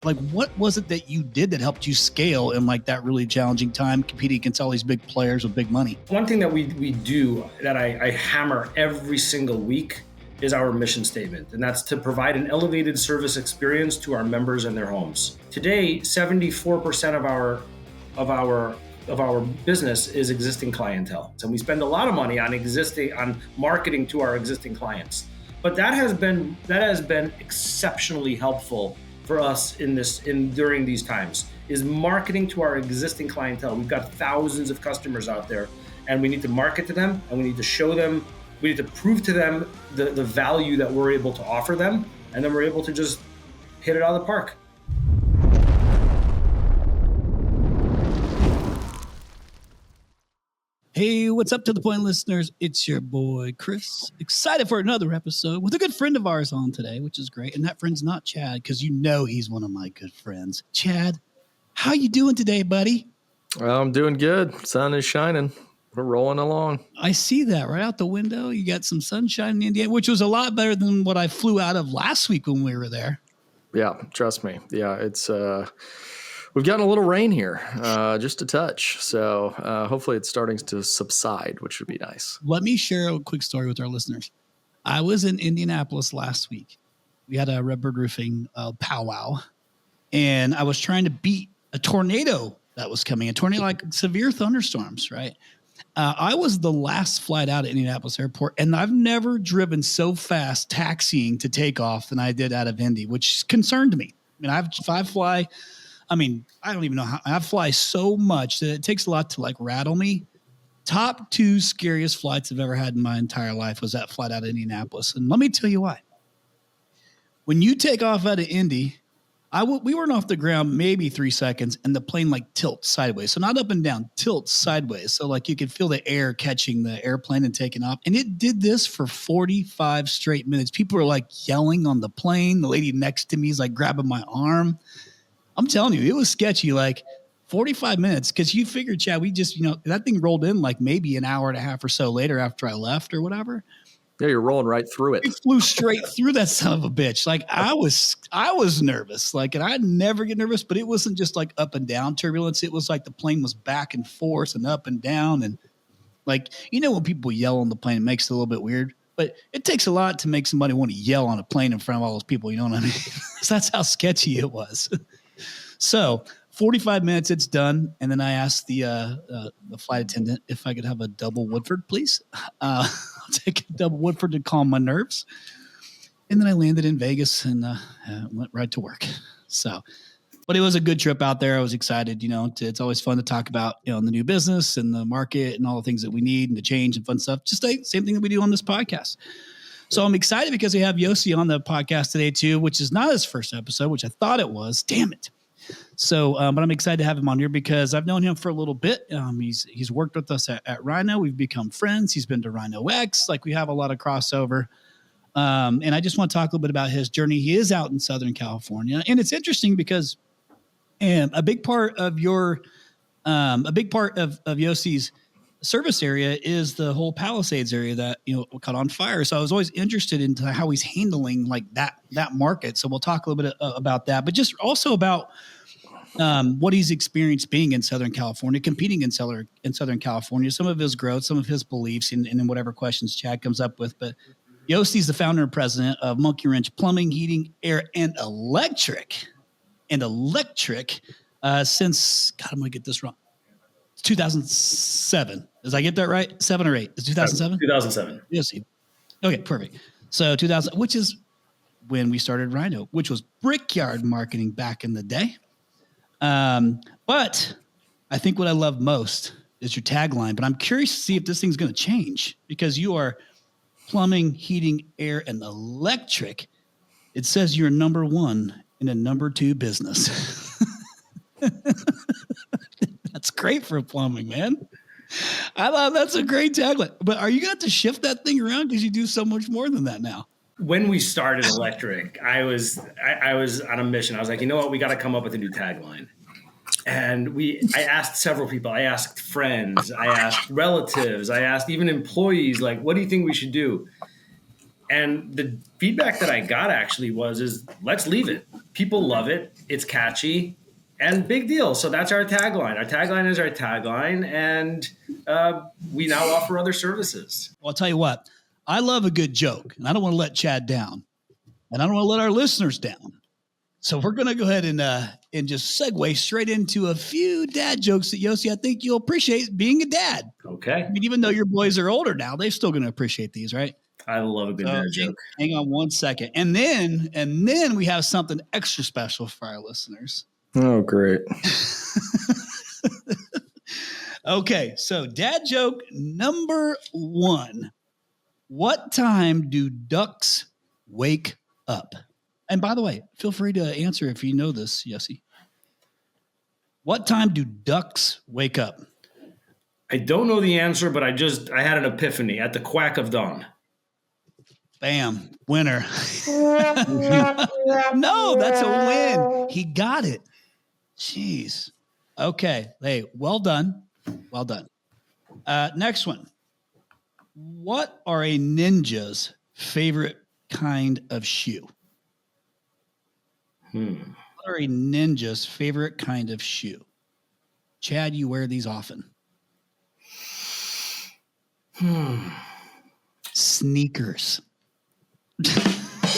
Like, what was it that you did that helped you scale in like that really challenging time competing against all these big players with big money? One thing that we do that I hammer every single week is our mission statement, and that's to provide an elevated service experience to our members and their homes. Today, 74% of our business is existing clientele, and we spend a lot of money on marketing to our existing clients. But that has been exceptionally helpful for us during these times, is marketing to our existing clientele. We've got thousands of customers out there, and we need to market to them, and we need to show them, we need to prove to them the value that we're able to offer them, and then we're able to just hit it out of the park. Hey, what's up to the point, listeners? It's your boy Chris, excited for another episode with a good friend of ours on today, which is great. And that friend's not Chad, because you know he's one of my good friends. Chad, how you doing today, buddy? Well, I'm doing good. Sun is shining. We're rolling along. I see that right out the window. You got some sunshine in Indiana, which was a lot better than what I flew out of last week when we were there. Yeah, trust me. Yeah, it's we've gotten a little rain here, just a touch. So hopefully it's starting to subside, which would be nice. Let me share a quick story with our listeners. I was in Indianapolis last week. We had a Redbird Roofing powwow, and I was trying to beat a tornado that was coming, a tornado, like severe thunderstorms, right? I was the last flight out at Indianapolis Airport, and I've never driven so fast taxiing to take off than I did out of Indy, which concerned me. I mean, I don't even know how I fly so much that it takes a lot to like rattle me. Top 2 scariest flights I've ever had in my entire life was that flight out of Indianapolis. And let me tell you why. When you take off out of Indy, we weren't off the ground maybe 3 seconds, and the plane like tilts sideways. So not up and down, tilts sideways. So like you could feel the air catching the airplane and taking off. And it did this for 45 straight minutes. People were like yelling on the plane. The lady next to me is like grabbing my arm. I'm telling you, it was sketchy, like 45 minutes. Because you figured, Chad, we just, that thing rolled in like maybe an hour and a half or so later after I left or whatever. Yeah, you're rolling right through it. We flew straight through that son of a bitch. Like I was nervous. Like, and I never get nervous, but it wasn't just like up and down turbulence. It was like the plane was back and forth and up and down. And like, when people yell on the plane, it makes it a little bit weird. But it takes a lot to make somebody want to yell on a plane in front of all those people. You know what I mean? So that's how sketcy it was. So 45 minutes, it's done. And then I asked the flight attendant if I could have a double Woodford, please. I'll take a double Woodford to calm my nerves. And then I landed in Vegas and went right to work. So, but it was a good trip out there. I was excited, it's always fun to talk about, the new business and the market and all the things that we need and the change and fun stuff. Just the same thing that we do on this podcast. So I'm excited because we have Yossi on the podcast today too, which is not his first episode, which I thought it was. Damn it. So, but I'm excited to have him on here because I've known him for a little bit. He's worked with us at Rhino. We've become friends. He's been to Rhino X. Like we have a lot of crossover. And I just want to talk a little bit about his journey. He is out in Southern California, and it's interesting because a big part of Yossi's service area is the whole Palisades area that caught on fire. So I was always interested into how he's handling like that market. So we'll talk a little bit about that, but just also about what he's experienced being in Southern California, competing in Southern California, some of his growth, some of his beliefs, and then whatever questions Chad comes up with. But Yossi's the founder and president of Monkey Wrench Plumbing, Heating, Air, and Electric. Since, God, I'm going to get this wrong. It's 2007. Did I get that right? 7 or 8? It's 2007? 2007. Yes. Okay, perfect. So 2000, which is when we started Rhino, which was brickyard marketing back in the day. But I think what I love most is your tagline. But I'm curious to see if this thing's going to change because you are plumbing, heating, air, and electric. It says you're number 1 in a number 2 business. That's great for plumbing, man. I thought that's a great tagline. But are you going to have to shift that thing around because you do so much more than that now? When we started electric, I was on a mission. I was like, you know what? We got to come up with a new tagline. And I asked several people. I asked friends. I asked relatives. I asked even employees, like, what do you think we should do? And the feedback that I got actually is let's leave it. People love it. It's catchy and big deal. So that's our tagline. Our tagline is our tagline. And we now offer other services. Well, I'll tell you what, I love a good joke, and I don't want to let Chad down, and I don't want to let our listeners down. So we're going to go ahead and just segue straight into a few dad jokes that, Yossi, I think you'll appreciate being a dad. Okay. I mean, even though your boys are older now, they're still going to appreciate these, right? I love a good dad joke. Hang on one second. And then we have something extra special for our listeners. Oh, great. Okay, so dad joke number 1. What time do ducks wake up? And by the way, feel free to answer if you know this, Yossi. What time do ducks wake up? I don't know the answer, but I had an epiphany at the quack of dawn. Bam, winner. No, that's a win. He got it. Jeez. Okay. Hey, well done. Well done. Next one. What are a ninja's favorite kind of shoe? What are a ninja's favorite kind of shoe? Chad, you wear these often. Sneakers.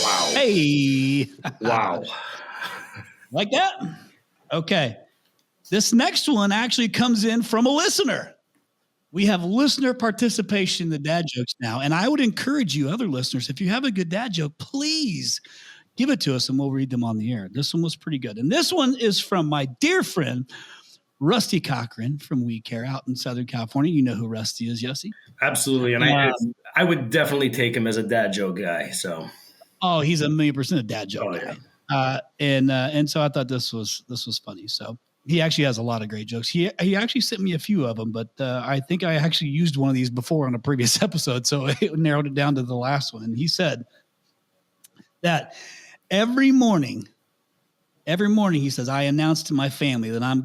Wow. Hey. Wow. Like that? Okay. This next one actually comes in from a listener. We have listener participation in the dad jokes now. And I would encourage you, other listeners, if you have a good dad joke, please give it to us and we'll read them on the air. This one was pretty good. And this one is from my dear friend, Rusty Cochran from We Care out in Southern California. You know who Rusty is, Yossi? Absolutely. And I would definitely take him as a dad joke guy. So. Oh, he's 1,000,000% a dad joke guy. Yeah. And so I thought this was funny. So he actually has a lot of great jokes. He actually sent me a few of them, but I think I actually used one of these before on a previous episode. So it narrowed it down to the last one. And he said that every morning, he says, I announce to my family that I'm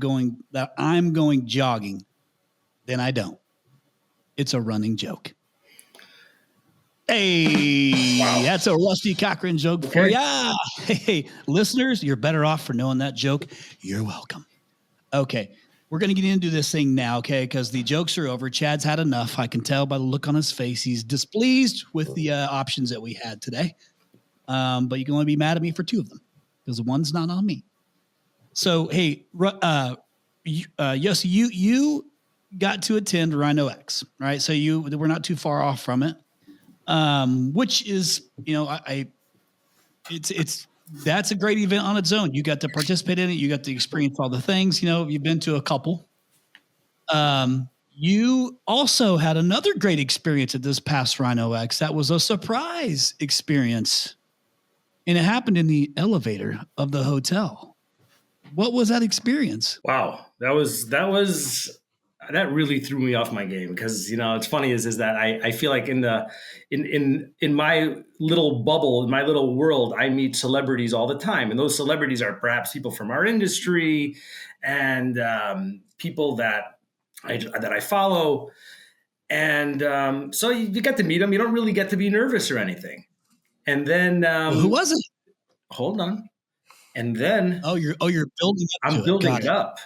going jogging. Then I don't. It's a running joke. Hey, wow. That's a Rusty Cochran joke for you. Hey, listeners, you're better off for knowing that joke. You're welcome. Okay, we're going to get into this thing now, okay, because the jokes are over. Chad's had enough. I can tell by the look on his face. He's displeased with the options that we had today. But you can only be mad at me for 2 of them because the one's not on me. So, hey, Yossi, you got to attend Rhino X, right? So we're not too far off from it. Which is, that's a great event on its own. You got to participate in it. You got to experience all the things, you've been to a couple. You also had another great experience at this past Rhino X. That was a surprise experience. And it happened in the elevator of the hotel. What was that experience? Wow. That really threw me off my game because, it's funny is that I feel like in my little bubble, in my little world, I meet celebrities all the time. And those celebrities are perhaps people from our industry and people that I follow. And so you get to meet them. You don't really get to be nervous or anything. And then who was it? Hold on. And then you're building up. I'm building it up.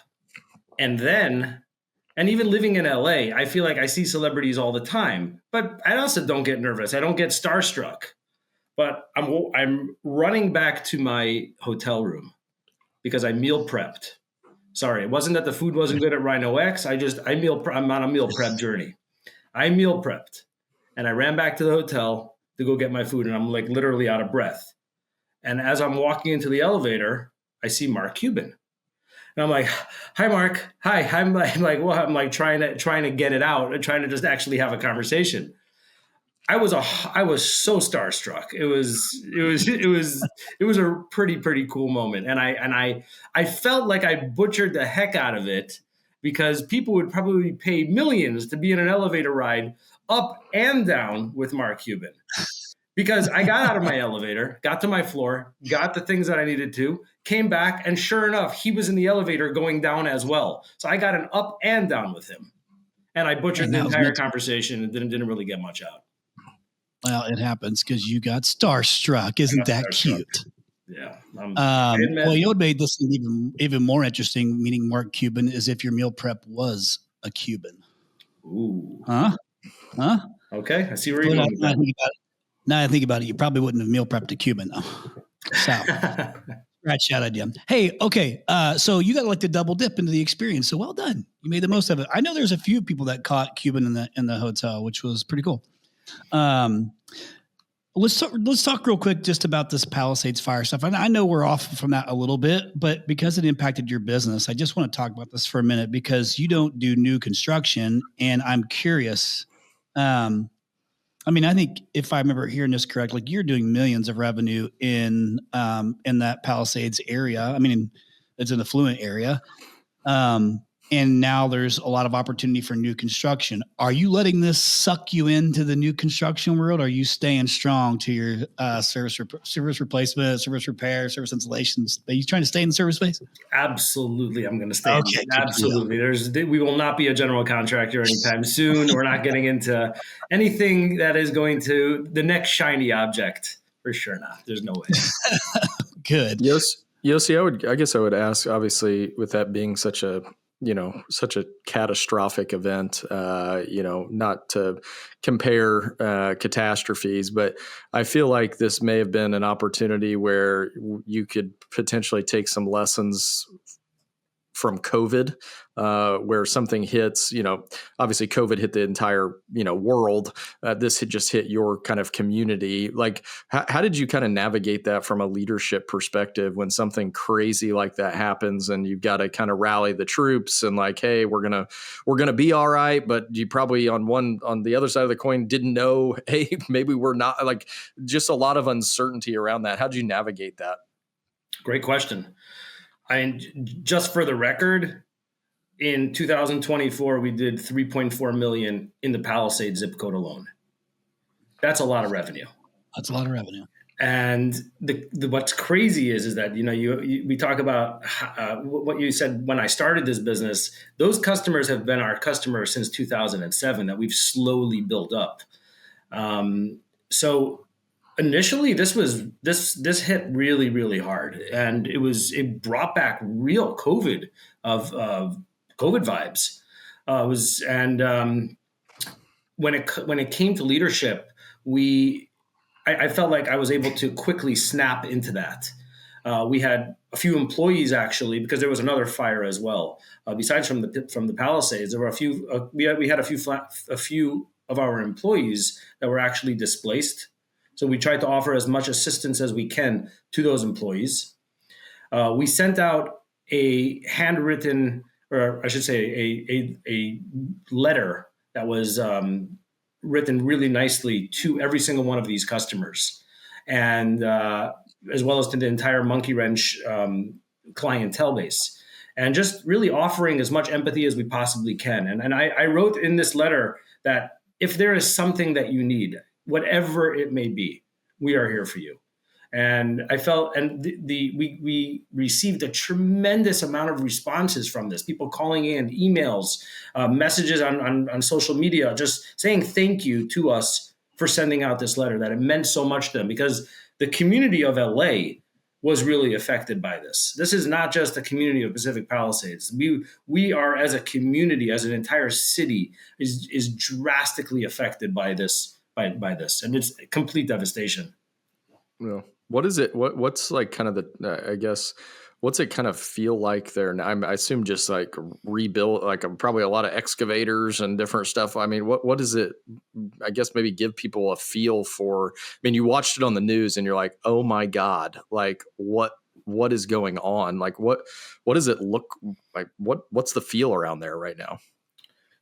And then and even living in LA, I feel like I see celebrities all the time, but I also don't get nervous. I don't get starstruck. But I'm running back to my hotel room because I meal prepped. Sorry, it wasn't that the food wasn't good at Rhino X. I'm on a meal prep journey. I meal prepped and I ran back to the hotel to go get my food and I'm like literally out of breath. And as I'm walking into the elevator, I see Mark Cuban. And I'm like, hi, Mark. Hi. I'm like trying to get it out and trying to just actually have a conversation. I was so starstruck. It was a pretty cool moment. And I felt like I butchered the heck out of it because people would probably pay millions to be in an elevator ride up and down with Mark Cuban. Because I got out of my elevator, got to my floor, got the things that I needed to, came back, and sure enough, he was in the elevator going down as well. So I got an up and down with him. And I butchered the entire conversation and didn't really get much out. Well, it happens because you got starstruck. Isn't that Starstruck. cute? Yeah. Well, you would made this even more interesting, meaning Mark Cuban, is if your meal prep was a Cuban. Ooh. Huh? Okay. I see where you're going with that. Now I think about it, you probably wouldn't have meal prepped a Cuban, though. So, scratch that idea. Hey, okay. So you got like to double dip into the experience. So well done. You made the most of it. I know there's a few people that caught Cuban in the hotel, which was pretty cool. Let's talk real quick just about this Palisades Fire stuff. I know we're off from that a little bit, but because it impacted your business, I just want to talk about this for a minute because you don't do new construction, and I'm curious. I think if I remember hearing this correctly, you're doing millions of revenue in that Palisades area. I mean, it's an affluent area. And now there's a lot of opportunity for new construction. Are you letting this suck you into the new construction world? Or are you staying strong to your service replacement, service repair, service installations? Are you trying to stay in the service space? Absolutely. I'm going to stay. Okay, absolutely. We will not be a general contractor anytime soon. We're not getting into anything that is going to the next shiny object. For sure not. There's no way. Good. Yossi, I guess I would ask, obviously, with that being such a catastrophic event, not to compare catastrophes, but I feel like this may have been an opportunity where you could potentially take some lessons from COVID, where something hits, obviously COVID hit the entire, world. This had just hit your kind of community. Like, how did you kind of navigate that from a leadership perspective when something crazy like that happens and you've got to kind of rally the troops and like, hey, we're going to be all right. But you probably on the other side of the coin didn't know, hey, maybe we're not, like, just a lot of uncertainty around that. How'd you navigate that? Great question. Just for the record, in 2024, we did 3.4 million in the Palisades zip code alone. That's a lot of revenue. That's a lot of revenue. And what's crazy is that, we talk about what you said when I started this business. Those customers have been our customers since 2007 that we've slowly built up. So initially, this hit really, really hard, and it brought back real COVID COVID vibes. When it came to leadership, I felt like I was able to quickly snap into that. We had a few employees actually, because there was another fire as well. Besides from the Palisades, there were a few. We had a few of our employees that were actually displaced. So we tried to offer as much assistance as we can to those employees. We sent out a handwritten, or I should say, a letter that was written really nicely to every single one of these customers, and as well as to the entire Monkey Wrench clientele base, and just really offering as much empathy as we possibly can. And I wrote in this letter that if there is something that you need, whatever it may be, we are here for you. And I felt, and we received a tremendous amount of responses from this. People calling in, emails, messages on social media, just saying thank you to us for sending out this letter. That it meant so much to them, because the community of LA was really affected by this. This is not just the community of Pacific Palisades. We are, as a community, as an entire city, is drastically affected by this. By this, and it's complete devastation. Well, what is it? What's like kind of I guess, what's it kind of feel like there? And I assume just like rebuild, like probably a lot of excavators and different stuff. I mean, what is it? I guess maybe give people a feel for. I mean, you watched it on the news and you're like, oh my God, like what is going on? Like what does it look like? What's the feel around there right now?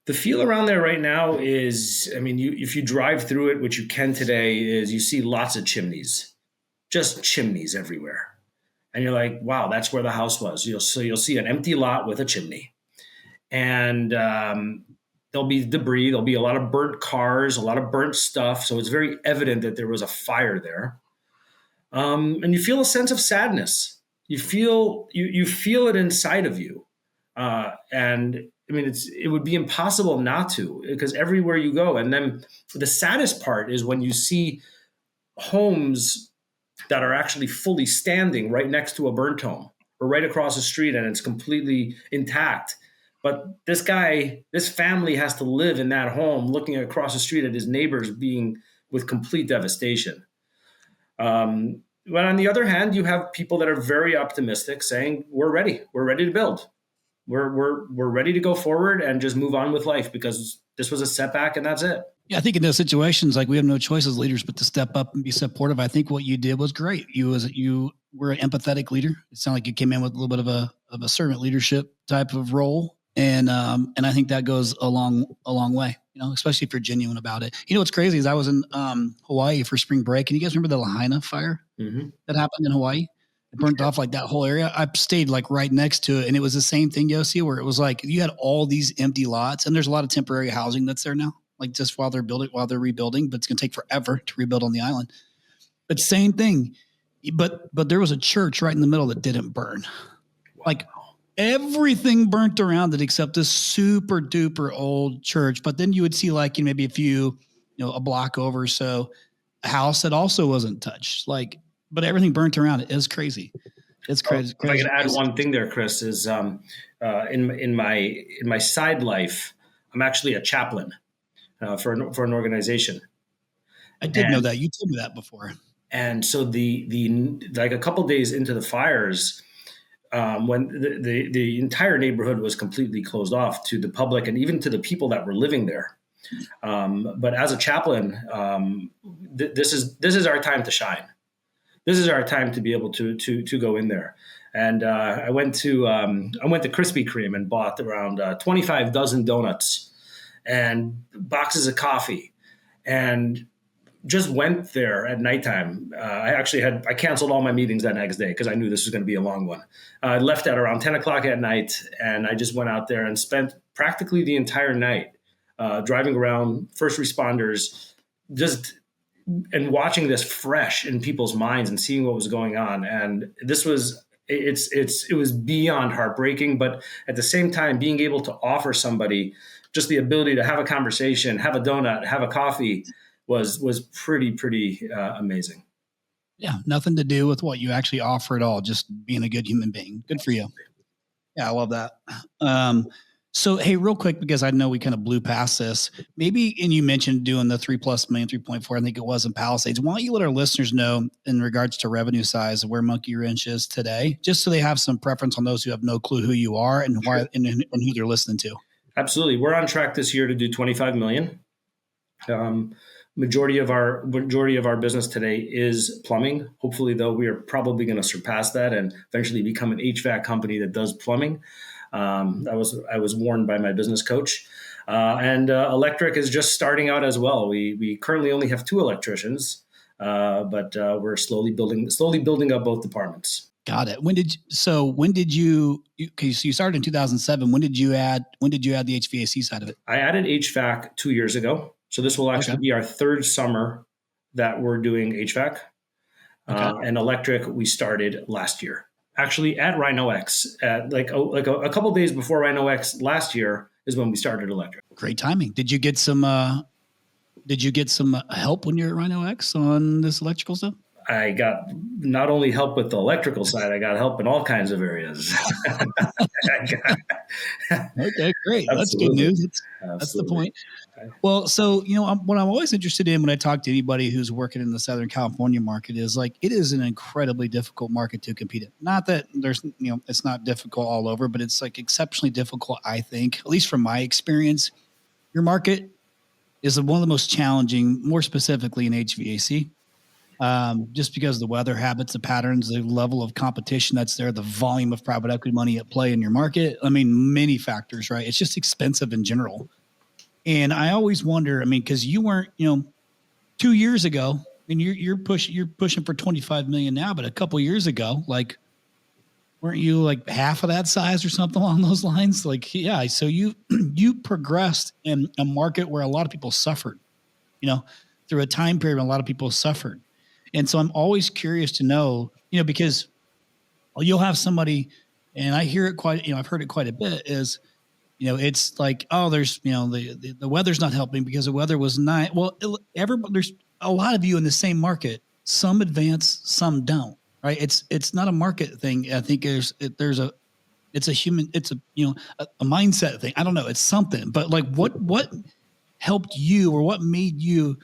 The feel around there right now is, I mean, if you drive through it, which you can today, is you see lots of chimneys, just chimneys everywhere. And you're like, wow, that's where the house was. You'll see an empty lot with a chimney. And there'll be debris. There'll be a lot of burnt cars, a lot of burnt stuff. So it's very evident that there was a fire there. And you feel a sense of sadness. You feel it inside of you. And I mean, it would be impossible not to, because everywhere you go. And then the saddest part is when you see homes that are actually fully standing right next to a burnt home or right across the street and it's completely intact. But this family has to live in that home looking across the street at his neighbors being with complete devastation. But on the other hand, you have people that are very optimistic saying, we're ready to build. We're ready to go forward and just move on with life because this was a setback and that's it. Yeah, I think in those situations, like we have no choice as leaders but to step up and be supportive. I think what you did was great. You were an empathetic leader. It sounded like you came in with a little bit of a servant leadership type of role, and I think that goes a long way. Especially if you're genuine about it. What's crazy is I was in Hawaii for spring break, and you guys remember the Lahaina fire that happened in Hawaii? It burnt off like that whole area. I stayed like right next to it, and it was the same thing, Yossi, where it was like you had all these empty lots, and there's a lot of temporary housing that's there now. Like just while they're rebuilding, but it's going to take forever to rebuild on the island. But same thing. But there was a church right in the middle that didn't burn. Wow. Like everything burnt around it except this super duper old church. But then you would see like maybe a block over or so, a house that also wasn't touched. But everything burnt around it. It was crazy. It's crazy. If I could add one thing there, Chris, is in my side life, I'm actually a chaplain. For an organization. I did know that. You told me that before. And so like a couple days into the fires, when the entire neighborhood was completely closed off to the public and even to the people that were living there. But as a chaplain, this is our time to shine. This is our time to be able to go in there. And I went to Krispy Kreme and bought around 25 dozen donuts and boxes of coffee, and just went there at nighttime. I canceled all my meetings that next day because I knew this was going to be a long one. I left at around 10 o'clock at night, and I just went out there and spent practically the entire night driving around first responders, and watching this fresh in people's minds and seeing what was going on. And this was it was beyond heartbreaking, but at the same time, being able to offer somebody just the ability to have a conversation, have a donut, have a coffee was pretty amazing. Yeah, nothing to do with what you actually offer at all, just being a good human being. Good for you. Yeah, I love that. So, hey, real quick, because I know we kind of blew past this, maybe, and you mentioned doing the 3+ million, 3.4, I think it was in Palisades. Why don't you let our listeners know in regards to revenue size where Monkey Wrench is today, just so they have some preference on those who have no clue who you are and why and who they're listening to. Absolutely. We're on track this year to do 25 million. Majority of our business today is plumbing. Hopefully, though, we are probably going to surpass that and eventually become an HVAC company that does plumbing. I was warned by my business coach. And electric is just starting out as well. We currently only have 2 electricians, but we're slowly building up both departments. Got it. So you started in 2007. When did you add the HVAC side of it? I added HVAC 2 years ago. So this will actually be our 3rd summer that we're doing HVAC. And electric we started last year. Actually at Rhino X, at like a couple of days before Rhino X last year is when we started electric. Great timing. Did you get some help when you're at Rhino X on this electrical stuff? I got not only help with the electrical side, I got help in all kinds of areas. Okay, great. That's good news. That's the point. Well, so, what I'm always interested in when I talk to anybody who's working in the Southern California market is like, it is an incredibly difficult market to compete in. Not that there's, it's not difficult all over, but it's like exceptionally difficult, I think, at least from my experience. Your market is one of the most challenging, more specifically in HVAC. Just because of the weather habits, the patterns, the level of competition that's there, the volume of private equity money at play in your market. I mean, many factors, right? It's just expensive in general. And I always wonder, because you weren't, 2 years ago, and you're pushing for 25 million now, but a couple years ago, like, weren't you like half of that size or something along those lines? Like, yeah. So you progressed in a market where a lot of people suffered, through a time period when a lot of people suffered. And so I'm always curious to know, because you'll have somebody, and I hear it quite, I've heard it quite a bit, is it's like, oh, there's, the weather's not helping because the weather was nice. Well, everybody, there's a lot of you in the same market. Some advance, some don't. Right? It's not a market thing. I think it's a human. It's a mindset thing. I don't know. It's something. But like, what helped you, or what made you?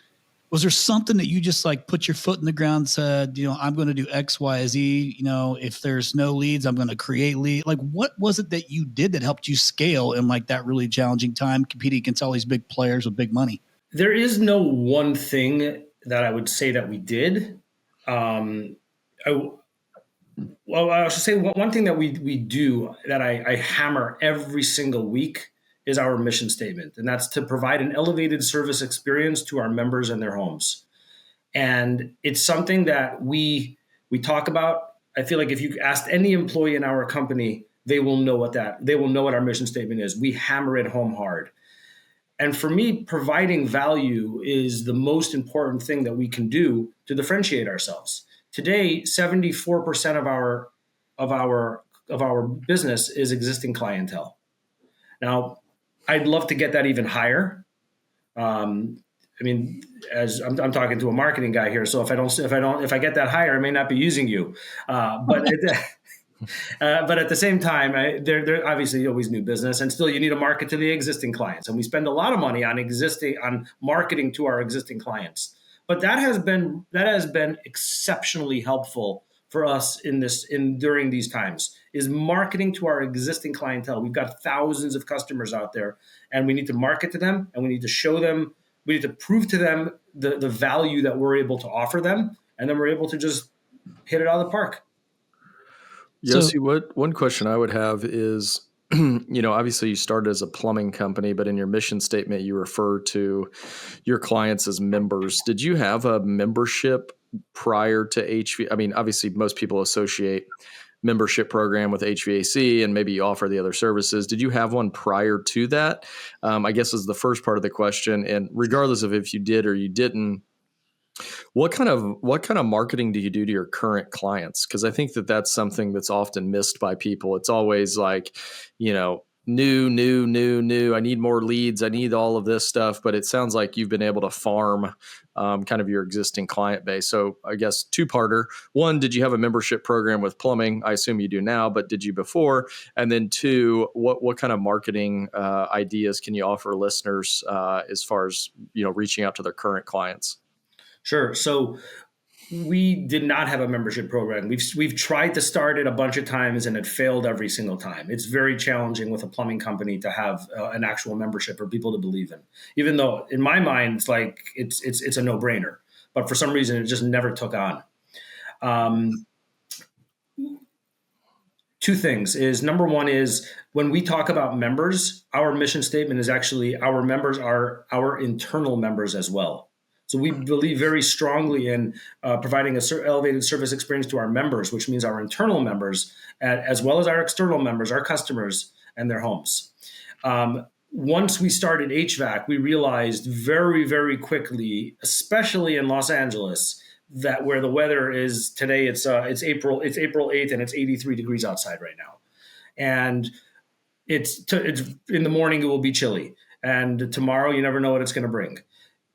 Was there something that you just like put your foot in the ground and said, I'm going to do X, Y, Z, if there's no leads, I'm going to create lead. Like, what was it that you did that helped you scale in like that really challenging time competing against all these big players with big money? There is no one thing that I would say that we did. I should say one thing that we do that I hammer every single week is our mission statement, and that's to provide an elevated service experience to our members and their homes. And it's something that we talk about. I feel like if you asked any employee in our company, they will know what our mission statement is. We hammer it home hard. And for me, providing value is the most important thing that we can do to differentiate ourselves. Today, 74% of our business is existing clientele. Now, I'd love to get that even higher. As I'm talking to a marketing guy here, so if I get that higher, I may not be using you. But at the same time, there obviously always new business, and still you need to market to the existing clients, and we spend a lot of money on marketing to our existing clients. But that has been exceptionally helpful for us during these times, is marketing to our existing clientele. We've got thousands of customers out there, and we need to market to them, and we need to show them, we need to prove to them the value that we're able to offer them, and then we're able to just hit it out of the park. Yossi, one question I would have is, obviously you started as a plumbing company, but in your mission statement, you refer to your clients as members. Did you have a membership prior to HVAC? I mean, obviously most people associate membership program with HVAC, and maybe you offer the other services. Did you have one prior to that? I guess is the first part of the question. And regardless of if you did or you didn't, what kind of marketing do you do to your current clients? Because I think that's something that's often missed by people. It's always like, new. I need more leads. I need all of this stuff. But it sounds like you've been able to farm kind of your existing client base. So I guess two-parter. One, did you have a membership program with plumbing? I assume you do now, but did you before? And then two, what kind of marketing ideas can you offer listeners as far as reaching out to their current clients? Sure. So we did not have a membership program. We've tried to start it a bunch of times, and it failed every single time. It's very challenging with a plumbing company to have an actual membership for people to believe in. Even though in my mind, it's like it's a no-brainer, but for some reason it just never took on. Two things is, number one is, when we talk about members, our mission statement is actually our members are our internal members as well. So we believe very strongly in providing an elevated service experience to our members, which means our internal members, as well as our external members, our customers and their homes. Once we started HVAC, we realized very, very quickly, especially in Los Angeles, that where the weather is today, it's April 8th and it's 83 degrees outside right now. And it's in the morning, it will be chilly. And tomorrow, you never know what it's going to bring.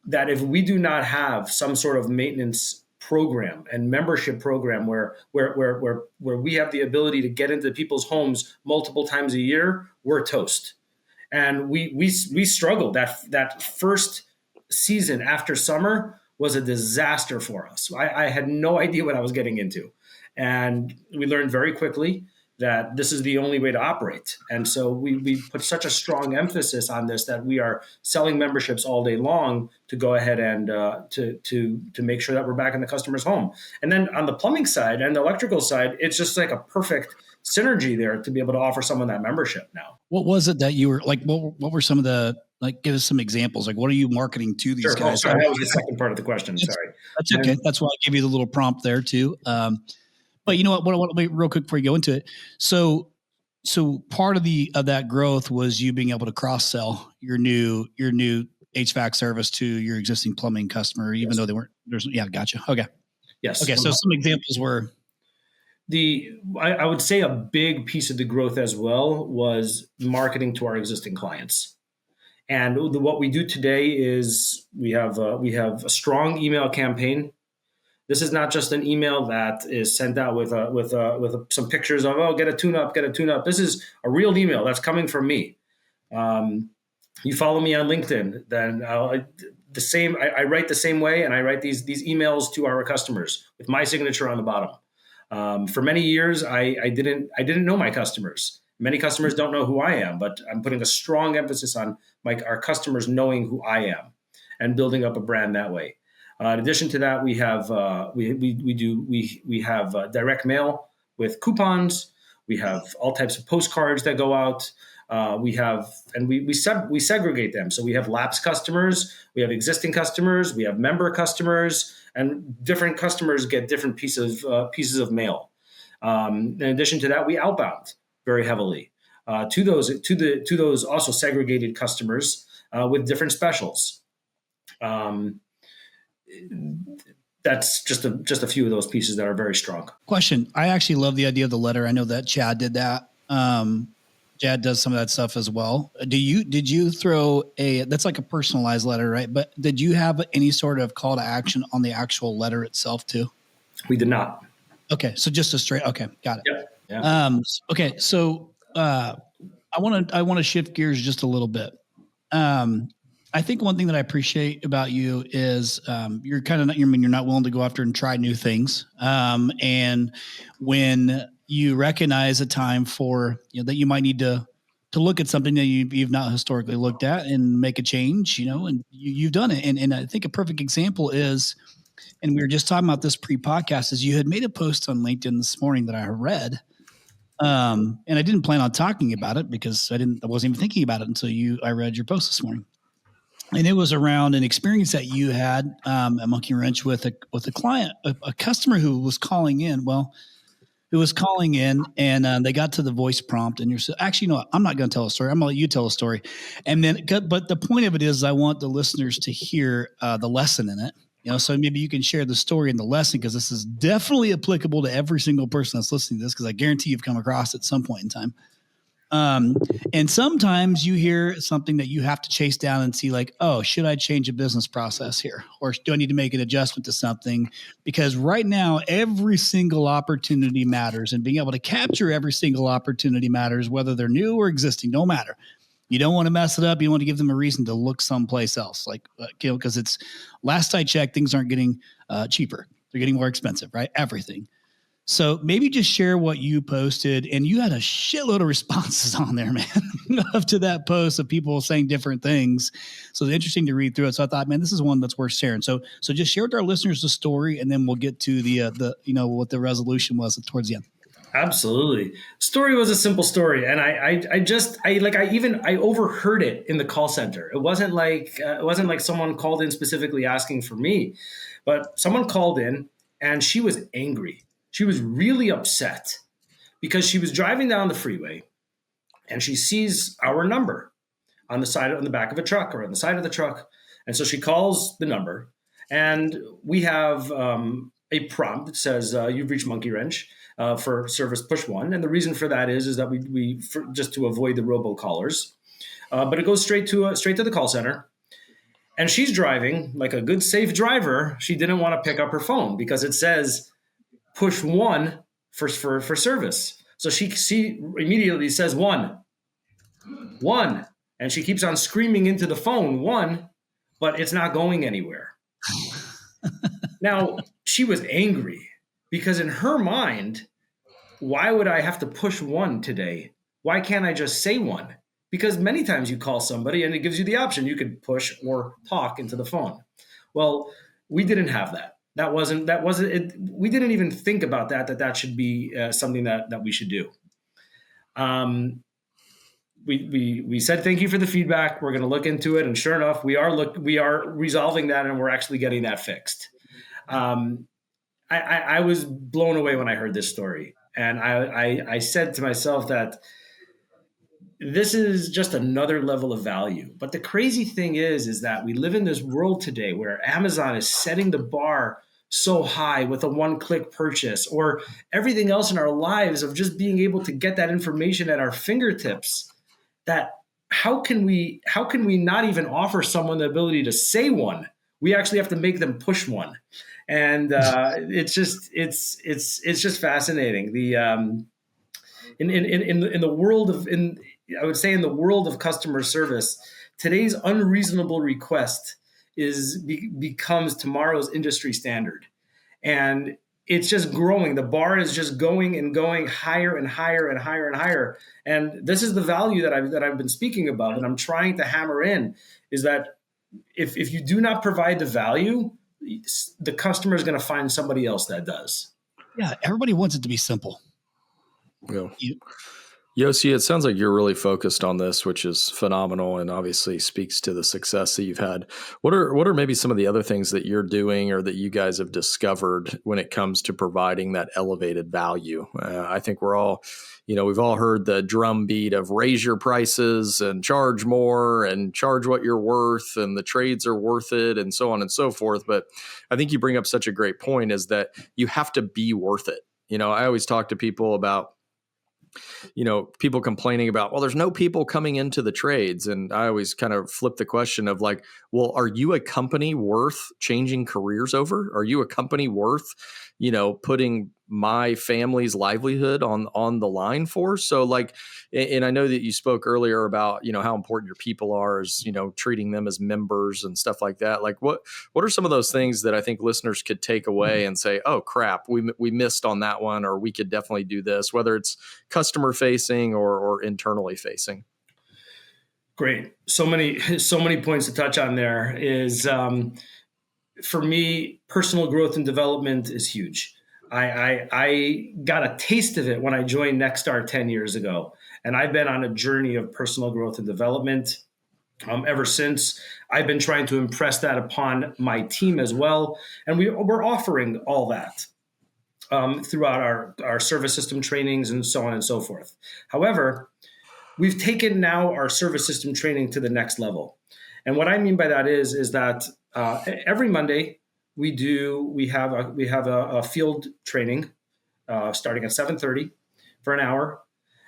That if we do not have some sort of maintenance program and membership program where we have the ability to get into people's homes multiple times a year, we're toast. And we struggled. That first season after summer was a disaster for us. I had no idea what I was getting into. And we learned very quickly that this is the only way to operate. And so we put such a strong emphasis on this that we are selling memberships all day long to go ahead and to make sure that we're back in the customer's home. And then on the plumbing side and the electrical side, it's just like a perfect synergy there to be able to offer someone that membership now. What was it that you were like, what were some of the, like, give us some examples. Like, what are you marketing to these guys? Oh, sorry, that was the second part of the question. Sorry. That's okay. That's why I gave you the little prompt there too. But you know what I want to real quick before you go into it. So part of that growth was you being able to cross sell your new HVAC service to your existing plumbing customer, even though they weren't. Gotcha. Okay. Yes. Okay. So some examples were. I would say a big piece of the growth as well was marketing to our existing clients. And what we do today is we have a strong email campaign. This is not just an email that is sent out with some pictures of, oh, get a tune up. This is a real email that's coming from me. You follow me on LinkedIn, then I write the same way, and I write these emails to our customers with my signature on the bottom. For many years, I didn't know my customers. Many customers don't know who I am, but I'm putting a strong emphasis on our customers knowing who I am and building up a brand that way. In addition to that, we have direct mail with coupons. We have all types of postcards that go out. We segregate them. So we have lapsed customers, we have existing customers, we have member customers, and different customers get different pieces of mail. In addition to that, we outbound very heavily to those also segregated customers with different specials. That's just a few of those pieces that are very strong. Question. I actually love the idea of the letter. I know that Chad did that. Chad does some of that stuff as well. Did you throw that's like a personalized letter, right? But did you have any sort of call to action on the actual letter itself too? We did not. Okay. So just a straight, okay. Got it. Yep. Yeah. Okay. So, I want to shift gears just a little bit. I think one thing that I appreciate about you is you're not willing to go after and try new things. And when you recognize a time for that you might need to look at something that you've not historically looked at and make a change, and you've done it. And I think a perfect example is, and we were just talking about this pre-podcast, is you had made a post on LinkedIn this morning that I read. And I didn't plan on talking about it because I wasn't even thinking about it until I read your post this morning. And it was around an experience that you had at Monkey Wrench with a client, a customer who was calling in. Well, who was calling in, and they got to the voice prompt, and you're actually, I'm not going to tell a story. I'm going to let you tell a story. And then, but the point of it is, I want the listeners to hear the lesson in it. So maybe you can share the story and the lesson, because this is definitely applicable to every single person that's listening to this, because I guarantee you've come across it at some point in time. And sometimes you hear something that you have to chase down and see like, oh, should I change a business process here? Or do I need to make an adjustment to something? Because right now, every single opportunity matters, and being able to capture every single opportunity matters, whether they're new or existing, no matter. You don't want to mess it up. You want to give them a reason to look someplace else, because it's last I checked, things aren't getting cheaper. They're getting more expensive, right? Everything. So maybe just share what you posted, and you had a shitload of responses on there, man, up to that post of people saying different things. So it's interesting to read through it. So I thought, man, this is one that's worth sharing. So just share with our listeners the story, and then we'll get to the what the resolution was towards the end. Absolutely. Story was a simple story. And I overheard it in the call center. It wasn't like someone called in specifically asking for me, but someone called in and she was angry. She was really upset because she was driving down the freeway and she sees our number on the back of a truck or on the side of the truck. And so she calls the number, and we have a prompt that says, you've reached Monkey Wrench. For service push 1. And the reason for that is that we just to avoid the robocallers, but it goes straight to the call center. And she's driving like a good, safe driver. She didn't want to pick up her phone because it says push 1 for service. So she immediately says 1, and she keeps on screaming into the phone 1, but it's not going anywhere. Now she was angry, because in her mind, why would I have to push 1 today? Why can't I just say 1? Because many times you call somebody and it gives you the option. You could push or talk into the phone. Well, we didn't have that. That wasn't it. We didn't even think about that should be something that we should do. We said, thank you for the feedback. We're going to look into it. And sure enough, we are resolving that, and we're actually getting that fixed. I was blown away when I heard this story. And I said to myself that this is just another level of value. But the crazy thing is that we live in this world today where Amazon is setting the bar so high with a one-click purchase, or everything else in our lives of just being able to get that information at our fingertips, that how can we not even offer someone the ability to say one? We actually have to make them push one. And it's just fascinating. The in the world of I would say in the world of customer service, today's unreasonable request becomes tomorrow's industry standard, and it's just growing. The bar is just going and going higher and higher and higher and higher. And this is the value that I've been speaking about, and I'm trying to hammer in, is that if you do not provide the value, the customer is going to find somebody else that does. Yeah, everybody wants it to be simple. Yeah. Yossi, it sounds like you're really focused on this, which is phenomenal, and obviously speaks to the success that you've had. What are maybe some of the other things that you're doing or that you guys have discovered when it comes to providing that elevated value? I think we're all, we've all heard the drumbeat of raise your prices and charge more and charge what you're worth, and the trades are worth it, and so on and so forth. But I think you bring up such a great point, is that you have to be worth it. I always talk to people about, people complaining about, well, there's no people coming into the trades. And I always kind of flip the question of like, well, are you a company worth changing careers over? Are you a company worth, putting my family's livelihood on the line for? So like, and I know that you spoke earlier about, how important your people are, as, treating them as members and stuff like that. Like what are some of those things that I think listeners could take away and say, oh crap, we missed on that one, or we could definitely do this, whether it's customer facing or internally facing? Great. So many points to touch on there. Is for me, personal growth and development is huge. I got a taste of it when I joined Nexstar 10 years ago. And I've been on a journey of personal growth and development ever since. I've been trying to impress that upon my team as well. And we're offering all that throughout our service system trainings and so on and so forth. However, we've taken now our service system training to the next level. And what I mean by that is that every Monday, we have a field training starting at 7:30 for an hour,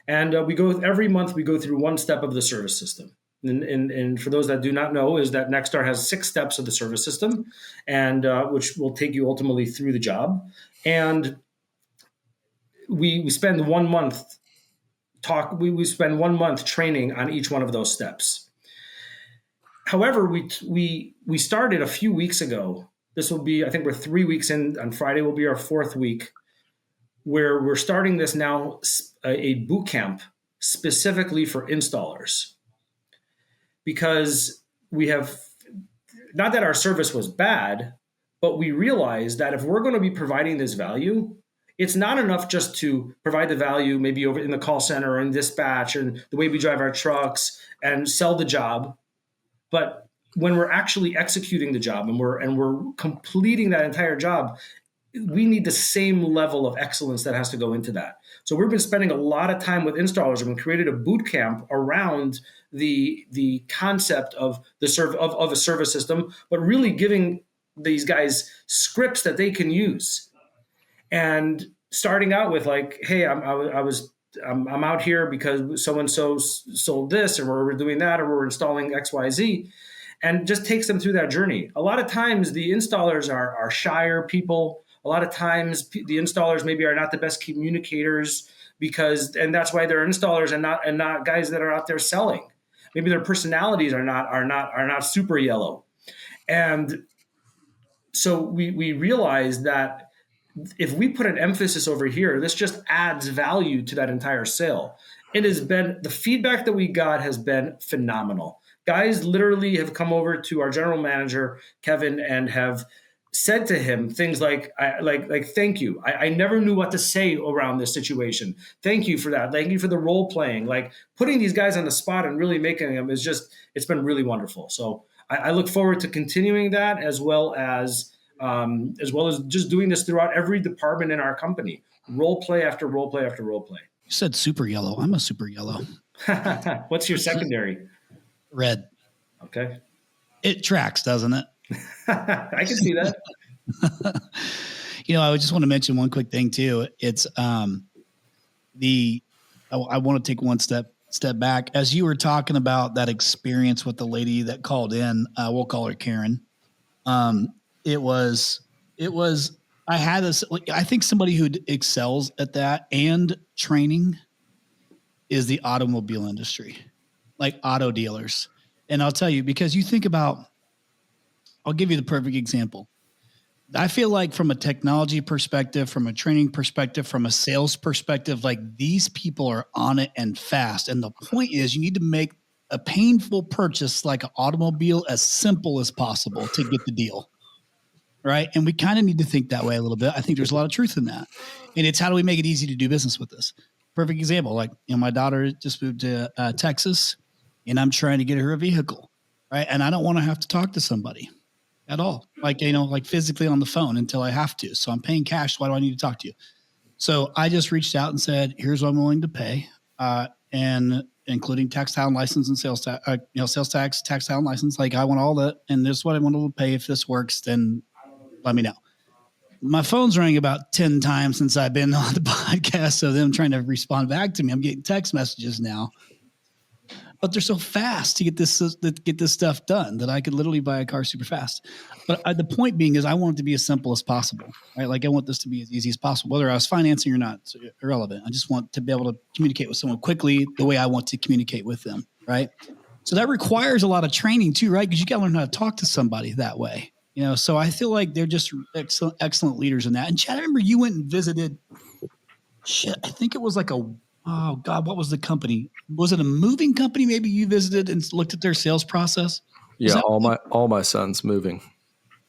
and every month we go through one step of the service system. And for those that do not know, is that Nexstar has 6 steps of the service system, and which will take you ultimately through the job. And we spend 1 month we spend 1 month training on each one of those steps. However, we started a few weeks ago. This will be, I think we're 3 weeks in. On Friday will be our 4th week, where we're starting this now, a boot camp specifically for installers. Because we have, not that our service was bad, but we realized that if we're going to be providing this value, it's not enough just to provide the value maybe over in the call center or in dispatch and the way we drive our trucks and sell the job. But when we're actually executing the job and we're completing that entire job, we need the same level of excellence that has to go into that. So we've been spending a lot of time with installers, and we created a boot camp around the concept of a service system, but really giving these guys scripts that they can use. And starting out with like, hey, I'm out here because so-and-so sold this, or we're doing that, or we're installing XYZ, and just takes them through that journey. A lot of times the installers are shyer people. A lot of times the installers maybe are not the best communicators, and that's why they're installers and not guys that are out there selling. Maybe their personalities are not super yellow. And so we realized that if we put an emphasis over here, this just adds value to that entire sale. The feedback that we got has been phenomenal. Guys literally have come over to our general manager, Kevin, and have said to him things like thank you. I never knew what to say around this situation. Thank you for that. Thank you for the role playing. Like putting these guys on the spot and really making them it's been really wonderful. So I look forward to continuing that, as well as just doing this throughout every department in our company. Role play after role play after role play. You said super yellow. I'm a super yellow. What's your secondary? Red. Okay. It tracks, doesn't it? I can see that. I just want to mention one quick thing too. It's I want to take one step back. As you were talking about that experience with the lady that called in, we'll call her Karen. It was, I had this, I think somebody who excels at that and training is the automobile industry, like auto dealers. And I'll tell you, because you think about, I'll give you the perfect example. I feel like from a technology perspective, from a training perspective, from a sales perspective, like these people are on it and fast. And the point is you need to make a painful purchase like an automobile as simple as possible to get the deal. Right. And we kind of need to think that way a little bit. I think there's a lot of truth in that. And it's how do we make it easy to do business with this? Perfect example. Like, my daughter just moved to Texas and I'm trying to get her a vehicle. Right. And I don't want to have to talk to somebody at all. Like, like physically on the phone until I have to. So I'm paying cash. Why do I need to talk to you? So I just reached out and said, here's what I'm willing to pay. And including textile and license and sales tax, sales tax, textile and license. Like I want all that. And this is what I want to pay. If this works, then let me know. My phone's rang about 10 times since I've been on the podcast. So them trying to respond back to me. I'm getting text messages now, but they're so fast to get this stuff done that I could literally buy a car super fast. But the point being is I want it to be as simple as possible, right? Like I want this to be as easy as possible, whether I was financing or not, it's irrelevant. I just want to be able to communicate with someone quickly the way I want to communicate with them, right? So that requires a lot of training too, right? Because you got to learn how to talk to somebody that way. So I feel like they're just excellent leaders in that. And Chad, I remember you went and visited, I think it was like oh God, what was the company? Was it a moving company? Maybe you visited and looked at their sales process? Yeah, all my sons moving.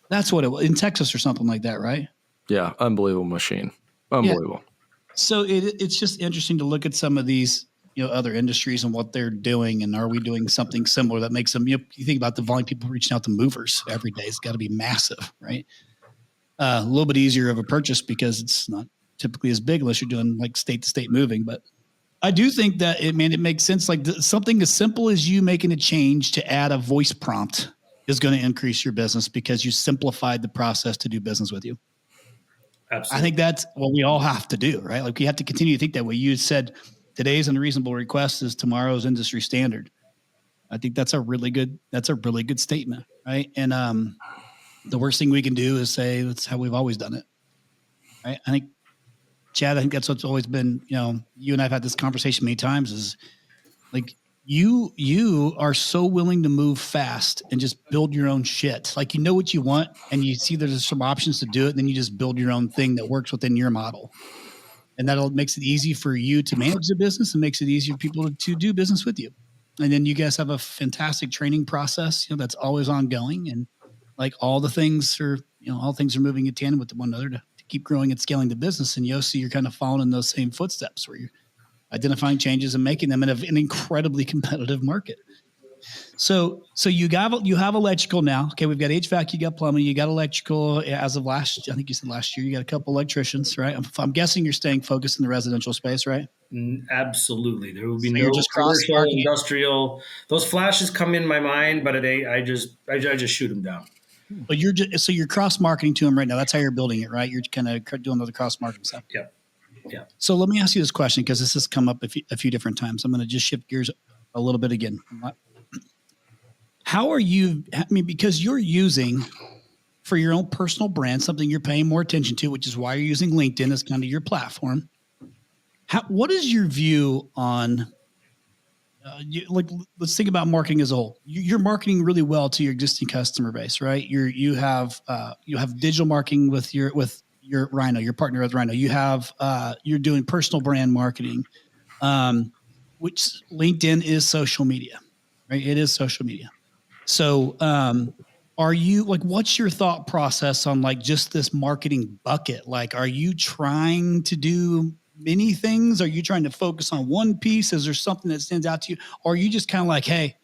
That's what it was, in Texas or something like that, right? Yeah, unbelievable machine. Unbelievable. Yeah. So it's just interesting to look at some of these other industries and what they're doing, and are we doing something similar that makes them? You think about the volume of people reaching out to movers every day; it's got to be massive, right? A little bit easier of a purchase because it's not typically as big unless you're doing like state to state moving. But I do think that it makes sense. Like something as simple as you making a change to add a voice prompt is going to increase your business because you simplified the process to do business with you. Absolutely. I think that's what we all have to do, right? Like we have to continue to think that way. You said today's unreasonable request is tomorrow's industry standard. I think that's a really good statement, right? And the worst thing we can do is say that's how we've always done it, right? I think, Chad, that's what's always been. You and I've had this conversation many times. Is like you are so willing to move fast and just build your own shit. Like what you want, and you see there's some options to do it, and then you just build your own thing that works within your model. And that makes it easy for you to manage the business and makes it easier for people to do business with you. And then you guys have a fantastic training process, that's always ongoing. And like all things are moving in tandem with one another to keep growing and scaling the business. And Yossi, you're kind of following in those same footsteps where you're identifying changes and making them in an incredibly competitive market. So you have electrical now. Okay, we've got HVAC, you got plumbing, you got electrical. As of I think you said last year, you got a couple electricians, right? I'm guessing you're staying focused in the residential space, right? Absolutely. There will be no just commercial, industrial. Those flashes come in my mind, but I just shoot them down. But you're cross marketing to them right now. That's how you're building it, right? You're kind of doing other cross marketing stuff. Yep. Yeah. So let me ask you this question because this has come up a few different times. I'm going to just shift gears a little bit again. How are you? Because you're using for your own personal brand something you're paying more attention to, which is why you're using LinkedIn as kind of your platform. What is your view on? Let's think about marketing as a whole. You're marketing really well to your existing customer base, right? You have digital marketing with your Rhino, your partner with Rhino. You're doing personal brand marketing, which LinkedIn is social media, right? It is social media. So, are you what's your thought process on just this marketing bucket? Like, are you trying to do many things? Are you trying to focus on one piece? Is there something that stands out to you? Or are you just kind of like, hey,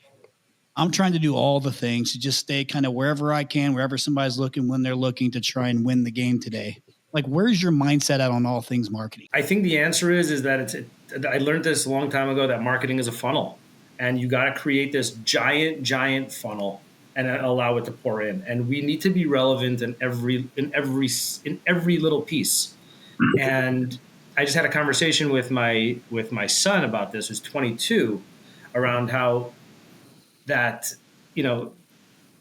I'm trying to do all the things to just stay kind of wherever I can, wherever somebody's looking, when they're looking to try and win the game today? Like, where's your mindset at on all things marketing? I think the answer is that I learned this a long time ago, that marketing is a funnel, and you got to create this giant funnel and allow it to pour in. And we need to be relevant in every little piece. And I just had a conversation with my son about this, who's 22, around how that, you know,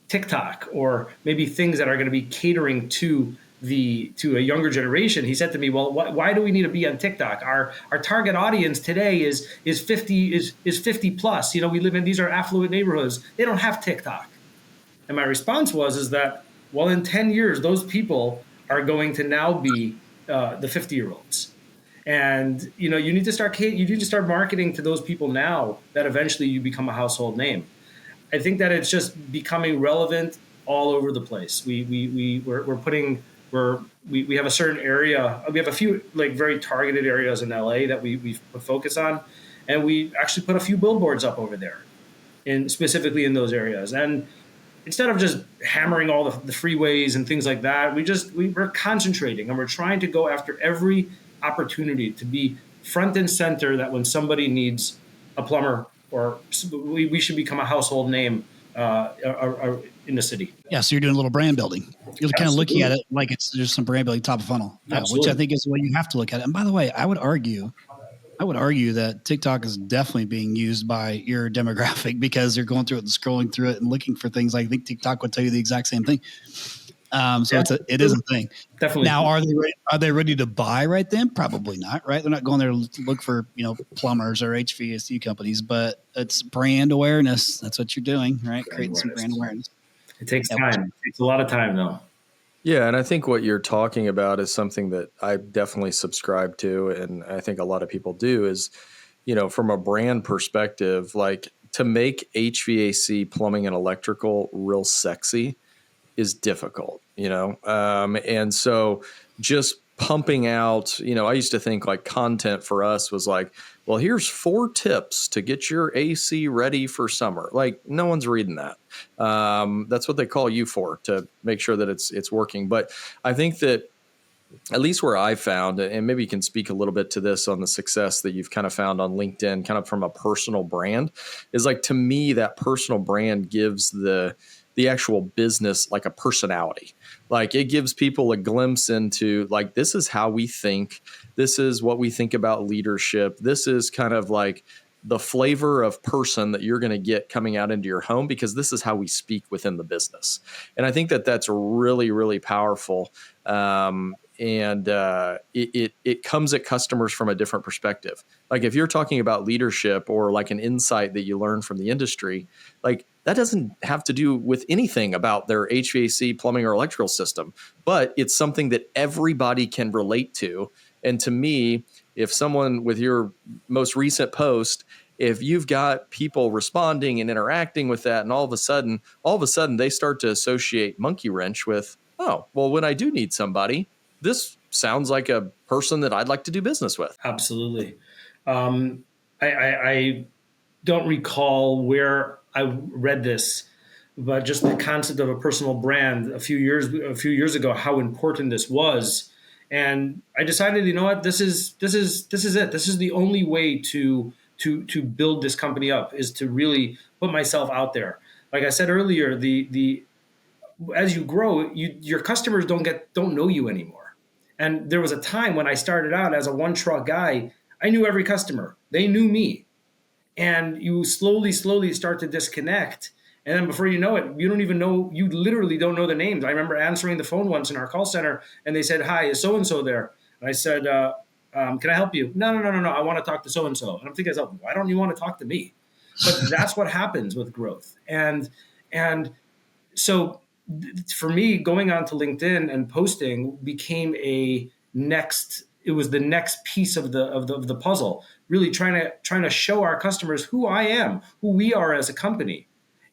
TikTok or maybe things that are going to be catering to a younger generation. He said to me, "Well, why do we need to be on TikTok? Our target audience today is 50 plus. You know, we live in, these are affluent neighborhoods. They don't have TikTok." And my response was that, well, in 10 years, those people are going to now be the 50-year-olds. And you need to start marketing to those people now, that eventually you become a household name. I think that it's just becoming relevant all over the place. We have a certain area. We have a few like very targeted areas in LA that we put focus on, and we actually put a few billboards up over there, specifically in those areas. And instead of just hammering all the freeways and things like that, we're concentrating, and we're trying to go after every opportunity to be front and center. That when somebody needs a plumber, or we should become a household name in the city. Yeah, so you're doing a little brand building. You're kind of looking at it like it's just some brand building top of funnel, which I think is the way you have to look at it. And by the way, I would argue that TikTok is definitely being used by your demographic, because they're going through it and scrolling through it and looking for things. I think TikTok would tell you the exact same thing. It is a thing. Definitely. Now, are they ready to buy right then? Probably not. Right? They're not going there to look for plumbers or HVAC companies, but it's brand awareness. That's what you're doing, right? Creating some brand awareness. It takes time. It takes a lot of time, though. Yeah, and I think what you're talking about is something that I definitely subscribe to, and I think a lot of people do, is, from a brand perspective, like to make HVAC, plumbing, and electrical real sexy is difficult, and so just pumping out, I used to think like content for us was like, well, here's 4 tips to get your AC ready for summer. Like, no one's reading that. That's what they call you for, to make sure that it's working. But I think that at least where I found, and maybe you can speak a little bit to this on the success that you've kind of found on LinkedIn, kind of from a personal brand, is like, to me, that personal brand gives the actual business like a personality. Like, it gives people a glimpse into like, this is how we think. This is what we think about leadership. This is kind of like the flavor of person that you're going to get coming out into your home, because this is how we speak within the business. And I think that that's really, really powerful. It comes at customers from a different perspective. Like, if you're talking about leadership or like an insight that you learn from the industry, like, that doesn't have to do with anything about their HVAC, plumbing, or electrical system, but it's something that everybody can relate to. And to me, if someone with your most recent post, if you've got people responding and interacting with that, and all of a sudden they start to associate Monkey Wrench with, oh, well, when I do need somebody, this sounds like a person that I'd like to do business with. Absolutely. I don't recall where I read this, but just the concept of a personal brand a few years ago, how important this was. And I decided, you know what, this is it. This is the only way to build this company up, is to really put myself out there. Like I said earlier, as you grow, your customers don't know you anymore. And there was a time when I started out as a one truck guy, I knew every customer. They knew me. And you slowly start to disconnect. And then before you know it, you literally don't know the names. I remember answering the phone once in our call center, and they said, "Hi, is so-and-so there?" And I said, "Can I help you?" No, I want to talk to so-and-so. And I'm thinking, why don't you want to talk to me? But that's what happens with growth. And so for me, going onto LinkedIn and posting became it was the next piece of the puzzle, really trying to show our customers who I am, who we are as a company.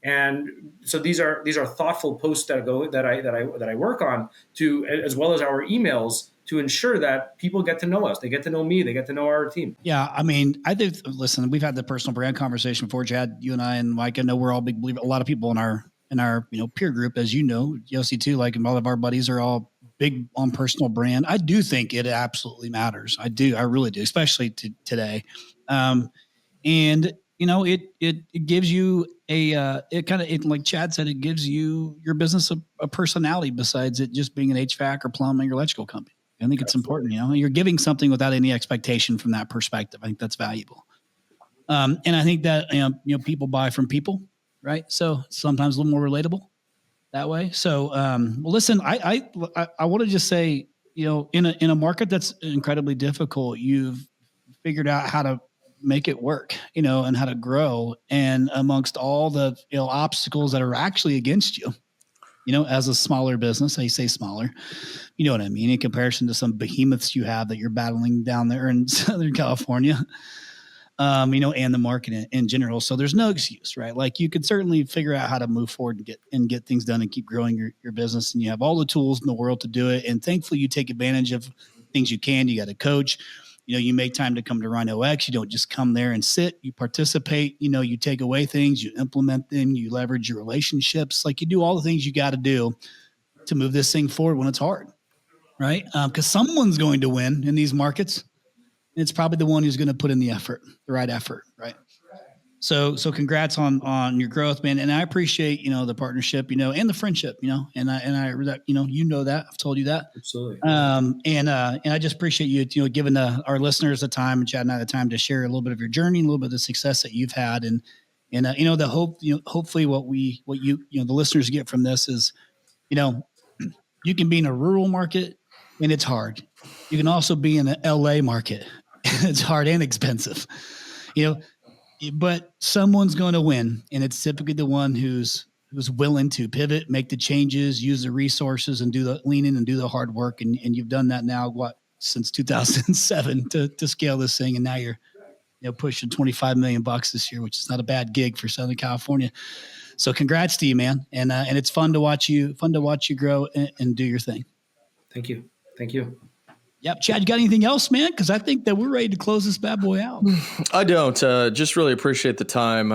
And so these are thoughtful posts that I work on, to, as well as our emails, to ensure that people get to know us. They get to know me. They get to know our team. Yeah. I mean, listen, we've had the personal brand conversation before, Chad, you and I, and Mike. I know we're all big believers. A lot of people in our peer group, as you know, Yossi too, like, and all of our buddies are all big on personal brand. I do think it absolutely matters. I really do, especially today. And it gives you like Chad said, it gives you your business a personality besides it just being an HVAC or plumbing or electrical company. I think it's important, you're giving something without any expectation from that perspective. I think that's valuable. And I think that, people buy from people, right? So sometimes a little more relatable that way. So, well, listen, I want to just say, in a market that's incredibly difficult, you've figured out how to make it work, and how to grow. And amongst all the obstacles that are actually against you, as a smaller business, I say smaller, you know what I mean, in comparison to some behemoths you have that you're battling down there in Southern California, and the market in general. So there's no excuse, right? Like you could certainly figure out how to move forward and get things done and keep growing your business. And you have all the tools in the world to do it. And thankfully you take advantage of things you can. You got a coach, you make time to come to Rhino X. You don't just come there and sit, you participate, you take away things, you implement them, you leverage your relationships. Like you do all the things you got to do to move this thing forward when it's hard, right? Because someone's going to win in these markets. It's probably the one who's going to put in the right effort, right? So congrats on your growth, man. And I appreciate, the partnership, and the friendship, and I that I've told you that. Absolutely. And I just appreciate you, giving our listeners the time, and Chad and I the time to share a little bit of your journey, a little bit of the success that you've had. And the hope, hopefully what you the listeners get from this is, you can be in a rural market and it's hard. You can also be in an LA market. It's hard and expensive, but someone's going to win. And it's typically the one who's willing to pivot, make the changes, use the resources, and lean in and do the hard work. And you've done that now, since 2007 to scale this thing. And now you're, pushing $25 million this year, which is not a bad gig for Southern California. So congrats to you, man. And it's fun to watch you grow and do your thing. Thank you. Thank you. Yep. Chad, you got anything else, man? Because I think that we're ready to close this bad boy out. I don't. Just really appreciate the time.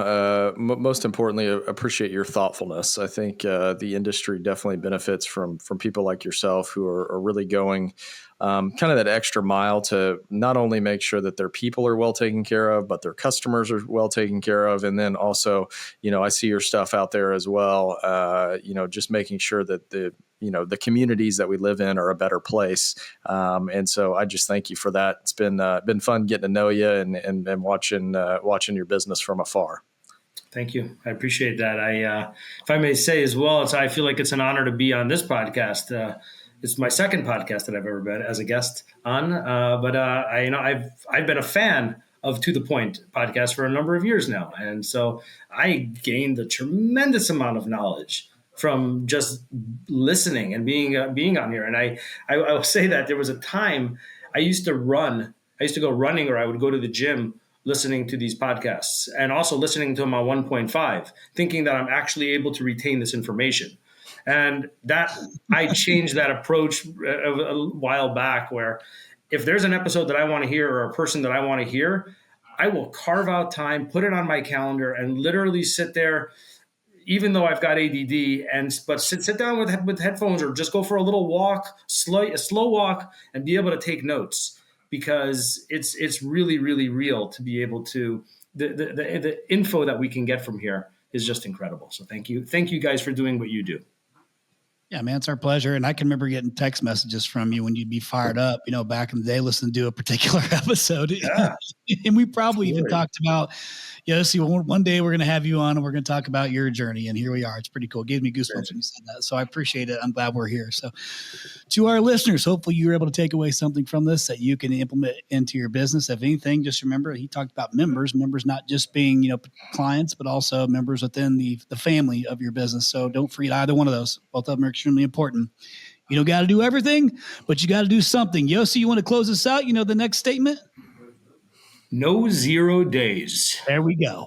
Most importantly, appreciate your thoughtfulness. I think the industry definitely benefits from people like yourself who are really going kind of that extra mile to not only make sure that their people are well taken care of, but their customers are well taken care of. And then also, I see your stuff out there as well, just making sure that the communities that we live in are a better place. And so I just thank you for that. It's been fun getting to know you and watching your business from afar. Thank you. I appreciate that. If I may say as well, I feel like it's an honor to be on this podcast. It's my second podcast that I've ever been as a guest on. But I've been a fan of To The Point podcast for a number of years now. And so I gained a tremendous amount of knowledge from just listening and being on here. And I will say that there was a time I used to go running, or I would go to the gym listening to these podcasts, and also listening to them on 1.5, thinking that I'm actually able to retain this information. And that I changed that approach a while back, where if there's an episode that I want to hear or a person that I want to hear, I will carve out time, put it on my calendar, and literally sit there, even though I've got ADD, but sit down with headphones, or just go for a little walk, a slow walk, and be able to take notes, because it's really, really real to be able to, the info that we can get from here is just incredible. So thank you guys for doing what you do. Yeah, man, it's our pleasure. And I can remember getting text messages from you when you'd be fired up, back in the day, listening to a particular episode. Yeah. And we probably even talked about, Yossi, one day we're going to have you on and we're going to talk about your journey. And here we are. It's pretty cool. It gave me goosebumps when you said that. So I appreciate it. I'm glad we're here. So to our listeners, hopefully you're able to take away something from this that you can implement into your business. If anything, just remember, he talked about members not just being, clients, but also members within the family of your business. So don't forget either one of those. Both of them are extremely important. You don't got to do everything, but you got to do something. Yossi, you want to close us out? The next statement? No 0 days. There we go.